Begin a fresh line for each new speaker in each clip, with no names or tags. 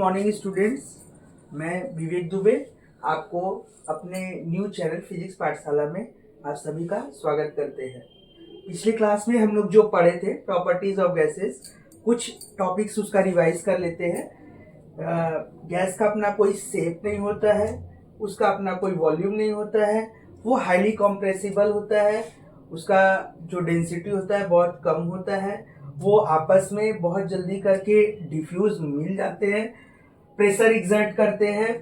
Morning students. मैं विवेक दुबे आपको अपने न्यू चैनल फिजिक्स पाठशाला में आप सभी का स्वागत करते हैं। पिछले क्लास में हम लोग जो पढ़े थे प्रॉपर्टीज ऑफ गैसेस, कुछ टॉपिक्स उसका रिवाइज कर लेते हैं। गैस का अपना कोई शेप नहीं होता है, उसका अपना कोई वॉल्यूम नहीं होता है, वो हाईली कंप्रेसिबल होता है, उसका जो डेंसिटी होता है बहुत कम होता है, वो आपस में बहुत जल्दी करके डिफ्यूज मिल जाते हैं, प्रेशर एग्जर्ट करते हैं,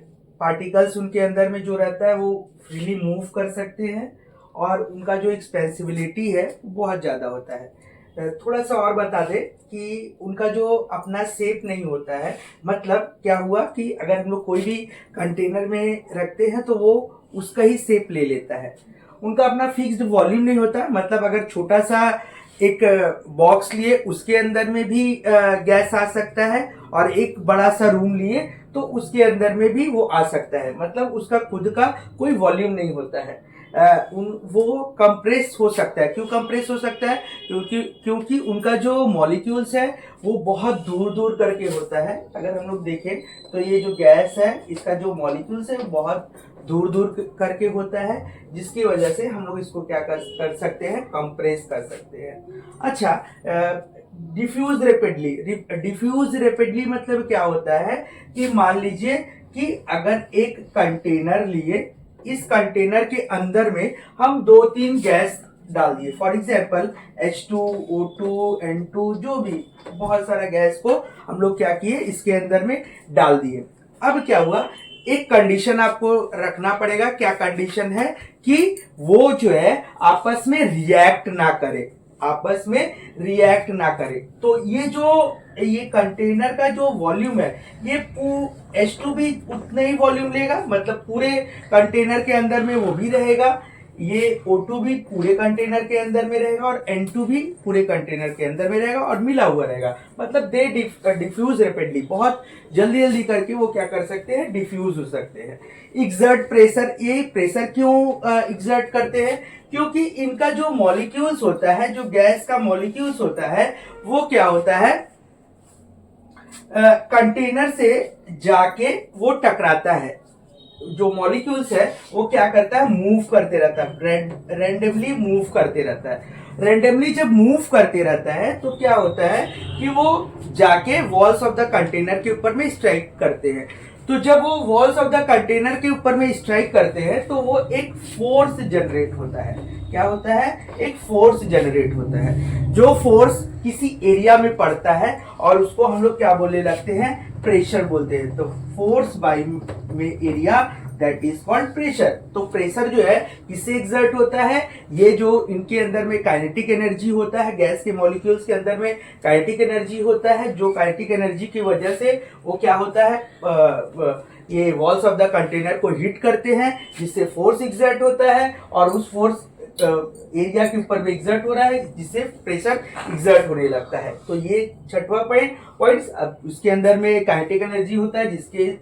पार्टिकल्स उनके अंदर में जो रहता है वो फ्रीली मूव कर सकते हैं और उनका जो एक्सपेंसिबिलिटी है बहुत ज़्यादा होता है। थोड़ा सा और बता दें कि उनका जो अपना शेप नहीं होता है, मतलब क्या हुआ कि अगर हम लोग कोई भी कंटेनर में रखते हैं तो वो उसका ही शेप ले लेता है। उनका अपना फिक्स्ड वॉल्यूम नहीं होता, मतलब अगर छोटा सा एक बॉक्स लिए उसके अंदर में भी गैस आ सकता है और एक बड़ा सा रूम लिए तो उसके अंदर में भी वो आ सकता है, मतलब उसका खुद का कोई वॉल्यूम नहीं होता है। वो कंप्रेस हो सकता है। क्यों कंप्रेस हो सकता है? क्योंकि उनका जो मॉलिक्यूल्स है वो बहुत दूर दूर करके होता है। अगर हम लोग देखें तो ये जो गैस है इसका जो मॉलिक्यूल्स है वो बहुत दूर दूर करके होता है, जिसकी वजह से हम लोग इसको क्या कर सकते हैं, कंप्रेस कर सकते हैं। अच्छा, डिफ्यूज रेपिडली मतलब क्या होता है कि मान लीजिए कि अगर एक कंटेनर लिए, इस कंटेनर के अंदर में हम 2-3 गैस डाल दिए, for example H2, O2, N2, जो भी बहुत सारा गैस को हम लोग क्या किए, इसके अंदर में डाल दिए। अब क्या हुआ, एक कंडीशन आपको रखना पड़ेगा। क्या कंडीशन है? कि वो जो है आपस में रिएक्ट ना करे, आपस में रिएक्ट ना करे। तो ये कंटेनर का जो वॉल्यूम है, ये H2 भी उतना ही वॉल्यूम लेगा, मतलब पूरे कंटेनर के अंदर में वो भी रहेगा। ये O2 भी पूरे कंटेनर के अंदर में रहेगा और N2 भी पूरे कंटेनर के अंदर में रहेगा और मिला हुआ रहेगा। मतलब दे डिफ्यूज रैपिडली, बहुत जल्दी जल्दी करके वो क्या कर सकते हैं, डिफ्यूज हो सकते हैं। एक्सर्ट प्रेशर, ये प्रेशर क्यों एक्सर्ट करते हैं? क्योंकि इनका जो मॉलिक्यूल्स होता है, जो गैस का मॉलिक्यूल्स होता है, वो क्या होता है, कंटेनर से जाके वो टकराता है। जो मॉलिक्यूल्स है वो क्या करता है, मूव करते रहता है, रैंडमली मूव करते रहता है। रैंडमली जब मूव करते रहता है तो क्या होता है कि वो जाके वॉल्स ऑफ द कंटेनर के ऊपर में स्ट्राइक करते हैं। तो जब वो वॉल्स ऑफ द कंटेनर के ऊपर में स्ट्राइक करते हैं तो वो एक फोर्स जनरेट होता है। क्या होता है? एक फोर्स जनरेट होता है। जो फोर्स किसी एरिया में पड़ता है और उसको हम लोग क्या बोलने लगते हैं, प्रेशर बोलते हैं। तो फोर्स बाय में area, that is called pressure. तो प्रेशर जो है किससे एग्जर्ट होता है? ये जो इनके अंदर में काइनेटिक एनर्जी होता है, गैस के मॉलिक्यूल्स के अंदर में काइनेटिक एनर्जी होता है, जो काइनेटिक एनर्जी की वजह से वो क्या होता है, ये वॉल्स ऑफ द कंटेनर को हिट करते हैं, जिससे फोर्स एग्जर्ट होता है और उस फोर्स एरिया के ऊपर में एग्जर्ट हो रहा है, जिससे प्रेशर एग्जर्ट होने लगता है। तो ये छठवां पॉइंट। अब उसके अंदर में काइनेटिक एनर्जी होता है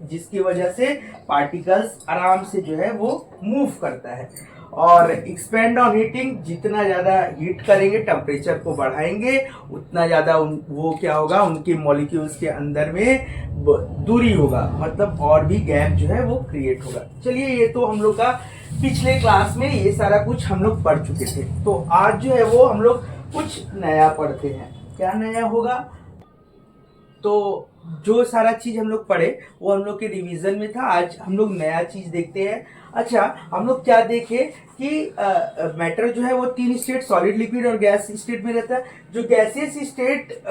जिसकी वजह से पार्टिकल्स आराम से जो है वो मूव करता है। और एक्सपेंड ऑन हीटिंग, जितना ज्यादा हीट करेंगे, टेम्परेचर को बढ़ाएंगे, उतना ज्यादा वो क्या होगा, उनके मॉलिक्यूल्स के अंदर में दूरी होगा, मतलब और भी गैप जो है वो क्रिएट होगा। चलिए, ये तो हम लोग का पिछले क्लास में ये सारा कुछ हम लोग पढ़ चुके थे। तो आज जो है वो हम लोग कुछ नया पढ़ते हैं। क्या नया होगा? तो जो सारा चीज हम लोग पढ़े वो हम लोग के रिवीजन में था, आज हम लोग नया चीज देखते हैं। अच्छा, हम लोग क्या देखे कि मैटर जो है वो 3 स्टेट, सॉलिड, लिक्विड और गैस स्टेट में रहता है। जो गैसियस स्टेट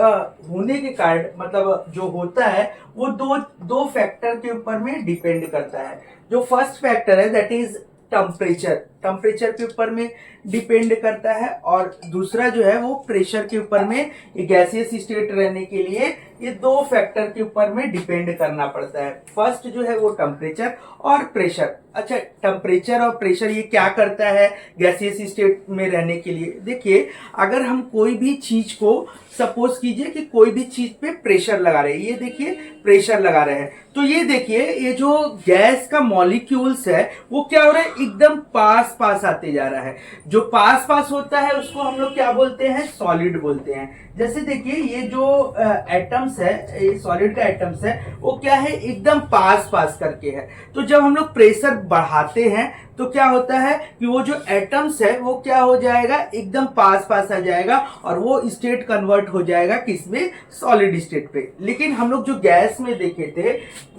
होने के कारण, मतलब जो होता है वो दो फैक्टर के ऊपर में डिपेंड करता है। जो फर्स्ट फैक्टर है दैट इज टेम्परेचर के ऊपर में डिपेंड करता है, और दूसरा जो है वो प्रेशर के ऊपर में। ये गैसियस स्टेट रहने के लिए ये 2 फैक्टर के ऊपर में डिपेंड करना पड़ता है। फर्स्ट जो है वो टेम्परेचर और प्रेशर। अच्छा, टेम्परेचर और प्रेशर ये क्या करता है गैसियस स्टेट में रहने के लिए? देखिए, अगर हम कोई भी चीज को, सपोज कीजिए कि कोई भी चीज पे प्रेशर लगा रहे हैं, ये देखिए प्रेशर लगा रहे हैं, तो ये देखिए ये जो गैस का मॉलिक्यूल्स है वो क्या हो रहा है, एकदम पास पास आते जा रहा है। जो पास पास होता है उसको हम लोग क्या बोलते हैं, सॉलिड बोलते हैं। जैसे देखिए ये जो एटम्स है, ये सॉलिड का एटम्स है, वो क्या है एकदम पास पास करके है। तो जब हम लोग प्रेशर बढ़ाते हैं तो क्या होता है कि वो जो एटम्स है वो क्या हो जाएगा, एकदम पास पास आ जाएगा और वो स्टेट कन्वर्ट हो जाएगा किसमें, सॉलिड स्टेट पे। लेकिन हम लोग जो गैस में देखे थे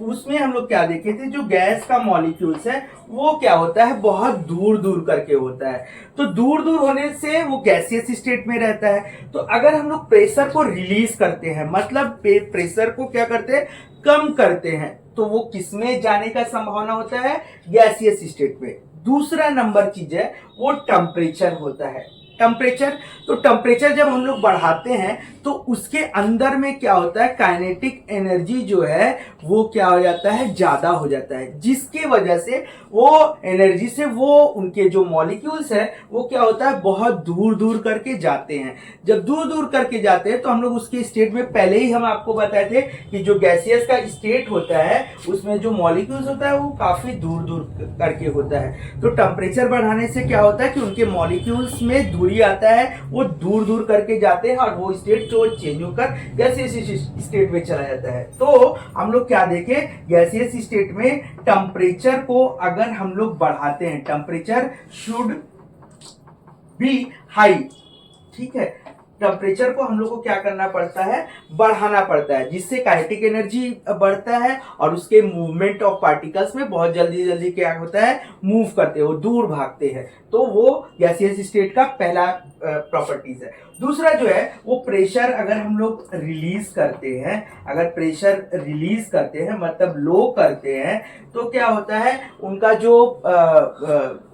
उसमें हम लोग क्या देखे थे, जो गैस का मॉलिक्यूल्स है वो क्या होता है, बहुत दूर दूर करके होता है। तो दूर दूर होने से वो गैसियस स्टेट में रहता है। तो अगर हम लोग प्रेशर को रिलीज करते हैं, मतलब प्रेशर को क्या करते हैं, कम करते हैं, तो वो किसमें जाने का संभावना होता है, गैसियस स्टेट में। दूसरा नंबर चीज है वो टेम्परेचर होता है। टेम्परेचर, तो टेम्परेचर जब हम लोग बढ़ाते हैं तो उसके अंदर में क्या होता है, काइनेटिक एनर्जी जो है वो क्या हो जाता है, ज्यादा हो जाता है, जिसकी वजह से वो एनर्जी से वो उनके जो मॉलिक्यूल्स है वो क्या होता है, बहुत दूर दूर करके जाते हैं। जब दूर दूर करके जाते हैं तो हम लोग उसके स्टेट में पहले ही हम आपको बताए थे कि जो गैसियस का स्टेट होता है उसमें जो मॉलिक्यूल्स होता है वो काफी दूर दूर करके होता है। तो टेम्परेचर बढ़ाने से क्या होता है कि उनके मॉलिक्यूल्स में दूरी आता है, वो दूर दूर करके जाते हैं और वो स्टेट जो चेंज होकर गैसियस स्टेट में चला जाता है। तो हम लोग क्या देखें, गैसियस स्टेट में टेम्परेचर को अगर हम लोग बढ़ाते हैं, टेम्परेचर शुड बी हाई, ठीक है। टेम्परेचर को हम लोग को क्या करना पड़ता है, बढ़ाना पड़ता है, जिससे काइनेटिक एनर्जी बढ़ता है और उसके मूवमेंट ऑफ पार्टिकल्स में बहुत जल्दी जल्दी क्या होता है, मूव करते हैं, वो दूर भागते हैं। तो वो गैसियस स्टेट का पहला प्रॉपर्टीज है। दूसरा जो है वो प्रेशर अगर हम लोग रिलीज करते हैं, अगर प्रेशर रिलीज करते हैं मतलब लो करते हैं, तो क्या होता है, उनका जो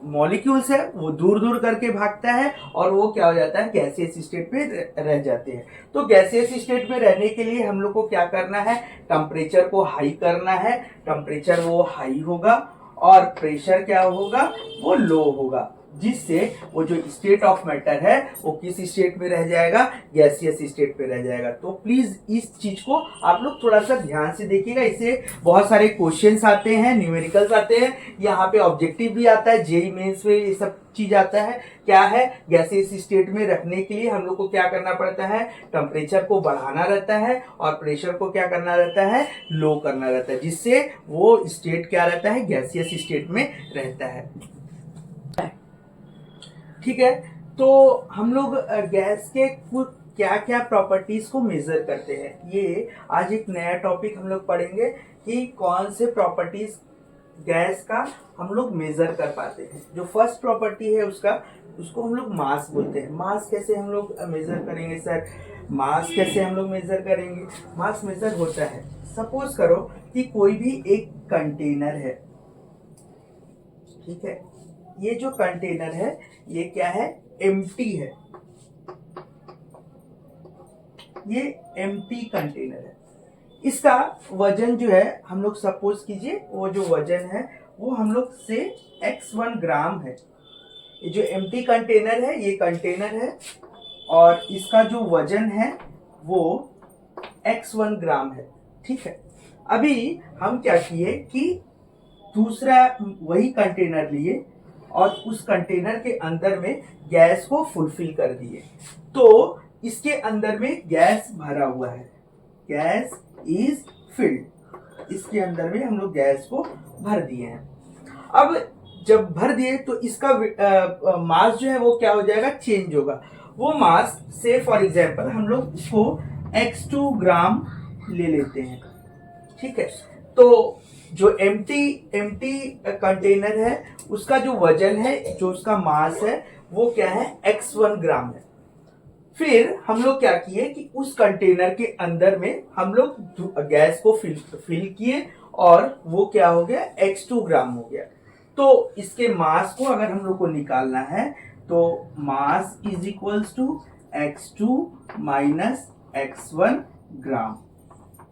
मॉलिक्यूल्स है वो दूर दूर करके भागता है और वो क्या हो जाता है, गैसियस स्टेट पे रह जाते हैं। तो गैसियस स्टेट में रहने के लिए हम लोग को क्या करना है, टेम्परेचर को हाई करना है। टेम्परेचर वो हाई होगा और प्रेशर क्या होगा, वो लो होगा, जिससे वो जो स्टेट ऑफ मैटर है वो किस स्टेट में रह जाएगा, गैसियस स्टेट पे रह जाएगा। तो प्लीज इस चीज को आप लोग थोड़ा सा ध्यान से देखिएगा, इससे बहुत सारे क्वेश्चंस आते हैं, न्यूमेरिकल्स आते हैं, यहाँ पे ऑब्जेक्टिव भी आता है, जेईई मेंस में ये सब चीज आता है। क्या है, गैसियस स्टेट में रखने के लिए हम लोग को क्या करना पड़ता है, टेम्परेचर को बढ़ाना रहता है और प्रेशर को क्या करना रहता है, लो करना रहता है, जिससे वो स्टेट क्या रहता है, गैसियस स्टेट में रहता है। ठीक है। तो हम लोग गैस के क्या क्या प्रॉपर्टीज को मेजर करते हैं, ये आज एक नया टॉपिक हम लोग पढ़ेंगे कि कौन से प्रॉपर्टीज गैस का हम लोग मेजर कर पाते हैं। जो फर्स्ट प्रॉपर्टी है उसको हम लोग मास बोलते हैं। मास कैसे हम लोग मेजर करेंगे सर, मास कैसे हम लोग मेजर करेंगे, मास मेजर होता है, सपोज करो कि कोई भी एक कंटेनर है, ठीक है, ये जो कंटेनर है ये क्या है, एम्प्टी है, ये एम्प्टी कंटेनर है। इसका वजन जो है हम लोग सपोज कीजिए, वो जो वजन है वो हम लोग से x1 ग्राम है। ये जो एम्प्टी कंटेनर है ये कंटेनर है और इसका जो वजन है वो x1 ग्राम है, ठीक है। अभी हम क्या किए कि दूसरा वही कंटेनर लिए और उस कंटेनर के अंदर में गैस को फुलफिल कर दिए। तो इसके अंदर में गैस भरा हुआ है, गैस इज फिल्ड, इसके अंदर में हम लोग गैस को भर दिए हैं। अब जब भर दिए तो इसका मास जो है वो क्या हो जाएगा, चेंज होगा। वो मास से फॉर एग्जांपल हम लोग इसको x2 ग्राम ले लेते हैं, ठीक है। तो जो एम्प्टी कंटेनर है उसका जो वजन है, जो उसका मास है वो क्या है, x1 ग्राम है। फिर हम लोग क्या किए कि उस कंटेनर के अंदर में हम लोग गैस को फिल किए और वो क्या हो गया, x2 ग्राम हो गया। तो इसके मास को अगर हम लोग को निकालना है तो mass is equals to x2 minus x1 gram.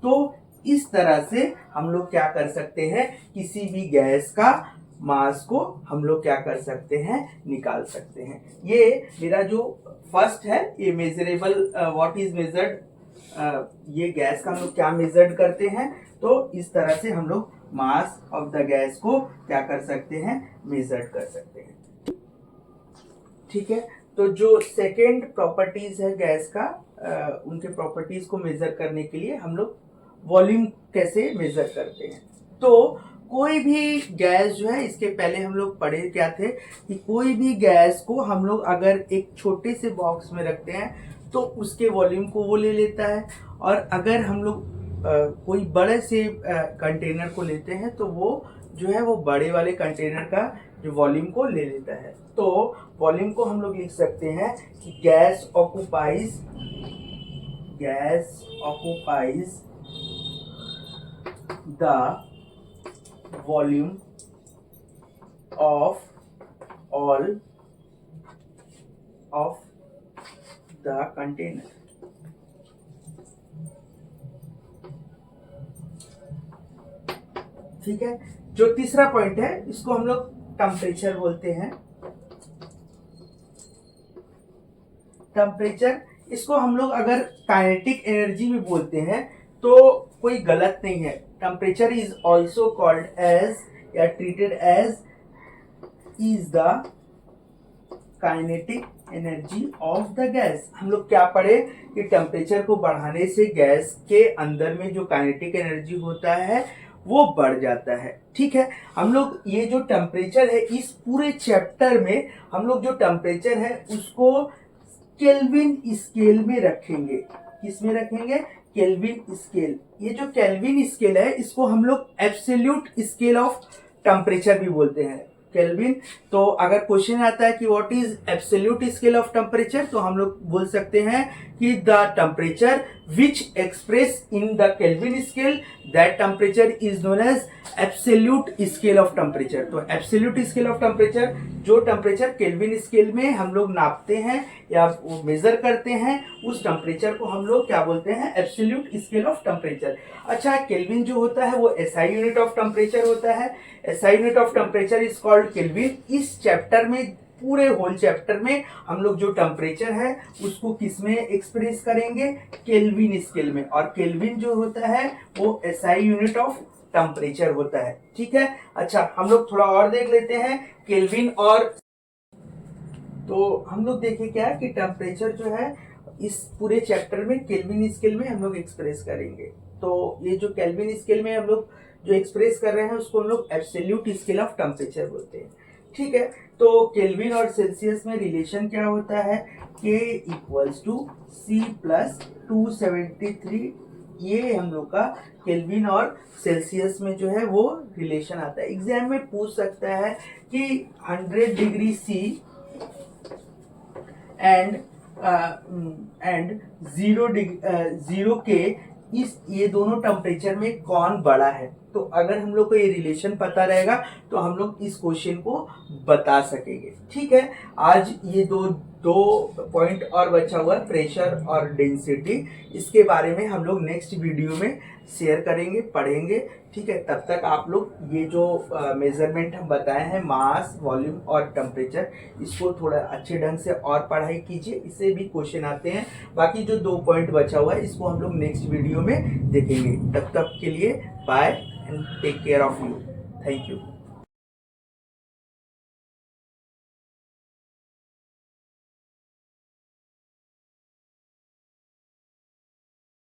तो इस तरह से हम लोग क्या कर सकते हैं, किसी भी गैस का मास को हम लोग क्या कर सकते हैं, निकाल सकते हैं। ये मेरा जो फर्स्ट है ये मेजरेबल, व्हाट इज मेजर्ड, ये गैस का हम लोग क्या मेजर्ड करते हैं। तो इस तरह से हम लोग मास ऑफ द गैस को क्या कर सकते हैं, मेजर्ड कर सकते हैं, ठीक है। तो जो सेकेंड प्रॉपर्टीज है गैस का, उनके प्रॉपर्टीज को मेजर करने के लिए हम लोग वॉल्यूम कैसे मेजर करते हैं। तो कोई भी गैस जो है, इसके पहले हम लोग पढ़े क्या थे कि कोई भी गैस को हम लोग अगर एक छोटे से बॉक्स में रखते हैं तो उसके वॉल्यूम को वो ले लेता है, और अगर हम लोग कोई बड़े से कंटेनर को लेते हैं तो वो जो है वो बड़े वाले कंटेनर का जो वॉल्यूम को ले लेता है। तो वॉल्यूम को हम लोग लिख सकते हैं कि gas occupies the volume of all of the container. ठीक है। जो तीसरा पॉइंट है इसको हम लोग टेम्परेचर बोलते हैं। टेम्परेचर, इसको हम लोग अगर काइनेटिक एनर्जी भी बोलते हैं तो कोई गलत नहीं है। Temperature is also called as या treated as is the kinetic energy of the gas. हम लोग क्या पढ़े कि टेम्परेचर को बढ़ाने से गैस के अंदर में जो काइनेटिक एनर्जी होता है वो बढ़ जाता है। ठीक है। हम लोग ये जो टेम्परेचर है, इस पूरे चैप्टर में हम लोग जो टेम्परेचर है उसको केल्विन स्केल में रखेंगे। किस में रखेंगे? Kelvin scale. ये जो केल्विन स्केल है इसको हम लोग एब्सोल्यूट स्केल ऑफ टेम्परेचर भी बोलते हैं। केल्विन, तो अगर क्वेश्चन आता है कि what is absolute scale of temperature, तो हम लोग बोल सकते हैं कि the temperature which express in the Kelvin scale, that temperature is known as absolute scale of temperature. तो एब्सोल्यूट स्केल ऑफ टेम्परेचर, जो टेम्परेचर केल्विन स्केल में हम लोग नापते हैं या मेजर करते हैं, उस टेम्परेचर को हम लोग क्या बोलते हैं? Absolute scale of temperature. अच्छा, केल्विन जो होता है वो एसआई यूनिट ऑफ टेम्परेचर होता है। SI unit of temperature is called kelvin. इस चैप्टर में, पूरे होल चैप्टर में हम लोग जो टेम्परेचर है उसको किस में एक्सप्रेस करेंगे? केल्विन स्केल में। और केल्विन जो होता है वो एसआई यूनिट ऑफ टेम्परेचर होता है। ठीक है। अच्छा, हम लोग थोड़ा और देख लेते हैं केल्विन। और तो हम लोग देखें क्या कि टेम्परेचर जो है इस पूरे चैप्टर में केल्विन स्केल में हम लोग एक्सप्रेस करेंगे। तो ये जो केल्विन स्केल में हम लोग जो एक्सप्रेस कर रहे हैं उसको हम लोग एब्सोल्यूट स्केल ऑफ टेम्परेचर बोलते हैं। ठीक है। तो केल्विन और सेल्सियस में रिलेशन क्या होता है? K equals to C plus 273। ये हम लोग का केल्विन और सेल्सियस में जो है वो रिलेशन आता है। एग्जाम में पूछ सकता है कि 100 डिग्री C एंड 0 K, ये दोनों टेम्परेचर में कौन बड़ा है? तो अगर हम लोग को ये रिलेशन पता रहेगा तो हम लोग इस क्वेश्चन को बता सकेंगे। ठीक है। आज ये दो पॉइंट और बचा हुआ है, प्रेशर और डेंसिटी। इसके बारे में हम लोग नेक्स्ट वीडियो में शेयर करेंगे, पढ़ेंगे। ठीक है। तब तक आप लोग ये जो मेजरमेंट हम बताए हैं, मास, वॉल्यूम और टेम्परेचर, इसको थोड़ा अच्छे ढंग से और पढ़ाई कीजिए। इससे भी क्वेश्चन आते हैं। बाकी जो 2 पॉइंट बचा हुआ है इसको हम लोग नेक्स्ट वीडियो में देखेंगे। तब तक के लिए bye and take care of you. Thank you.